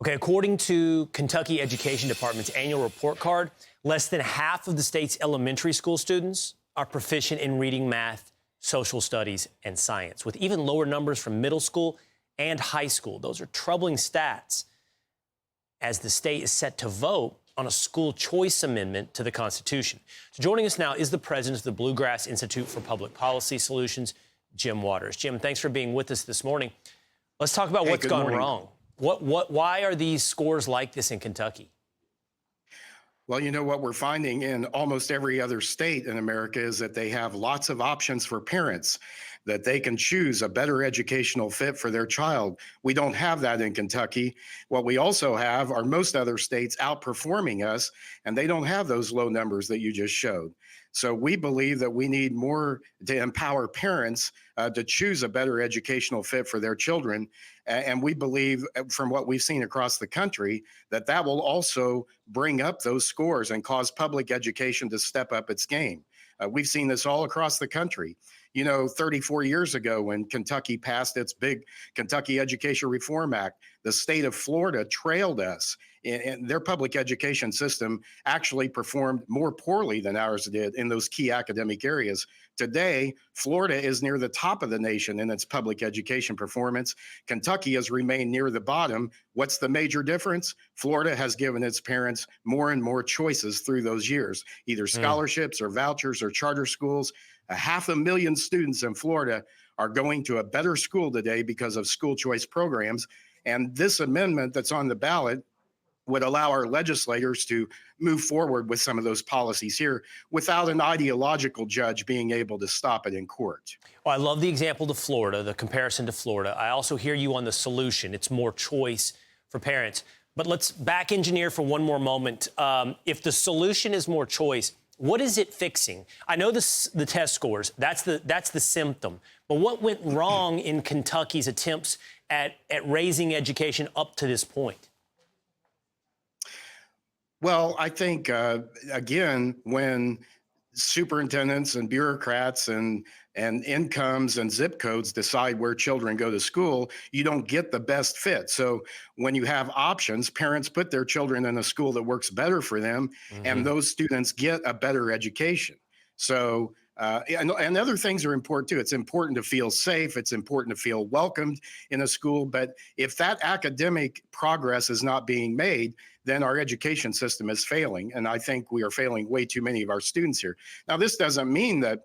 Okay, according to Kentucky Education Department's annual report card, less than half of the state's elementary school students are proficient in reading, math, social studies, and science, with even lower numbers from middle school and high school. Those are troubling stats as the state is set to vote on a school choice amendment to the Constitution. So joining us now is the president of the Bluegrass Institute for Public Policy Solutions, Jim Waters. Jim, thanks for being with us this morning. Let's talk about what's gone wrong. Why are these scores like this in Kentucky? Well, you know what we're finding in almost every other state in America is that they have lots of options for parents, that they can choose a better educational fit for their child. We don't have that in Kentucky. What we also have are most other states outperforming us, and they don't have those low numbers that you just showed. So we believe that we need more to empower parents to choose a better educational fit for their children. And we believe from what we've seen across the country that that will also bring up those scores and cause public education to step up its game. We've seen this all across the country. You know, 34 years ago when Kentucky passed its big Kentucky Education Reform Act, the state of Florida trailed us, and their public education system actually performed more poorly than ours did in those key academic areas. Today, Florida is near the top of the nation in its public education performance. Kentucky has remained near the bottom. What's the major difference? Florida has given its parents more and more choices through those years, either scholarships or vouchers or charter schools. 500,000 students in Florida are going to a better school today because of school choice programs. And this amendment that's on the ballot would allow our legislators to move forward with some of those policies here without an ideological judge being able to stop it in court. Well, I love the example to Florida, the comparison to Florida. I also hear you on the solution. It's more choice for parents. But let's back engineer for one more moment. If the solution is more choice, what is it fixing? I know the test scores, that's the symptom. But what went wrong in Kentucky's attempts at raising education up to this point? Well, I think, again, when superintendents and bureaucrats and incomes and zip codes decide where children go to school, you don't get the best fit. So when you have options, parents put their children in a school that works better for them, and those students get a better education. So and other things are important too. It's important to feel safe. It's important to feel welcomed in a school. But if that academic progress is not being made, then our education system is failing. And I think we are failing way too many of our students here. Now, this doesn't mean that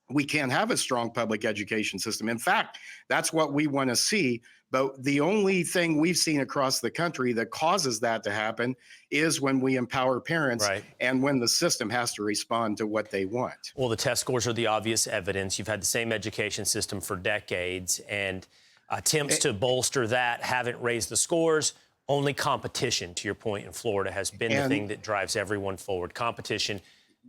we can't have a strong public education system. In fact, that's what we want to see. But the only thing we've seen across the country that causes that to happen is when we empower parents and when the system has to respond to what they want. Well, the test scores are the obvious evidence. You've had the same education system for decades, and attempts to bolster that haven't raised the scores. Only competition, to your point, in Florida has been the thing that drives everyone forward. Competition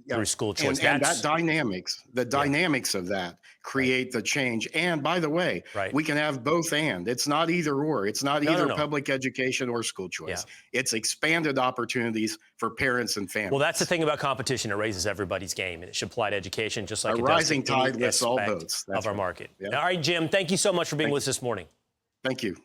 through school choice. And that dynamics of that create the change. And by the way, we can have both and. It's not either or. It's not either public education or school choice. It's expanded opportunities for parents and families. Well, that's the thing about competition. It raises everybody's game, and it should apply to education just like a it does rising to any tide lifts all boats of our market. All right, Jim, thank you so much for being with us this morning. Thank you.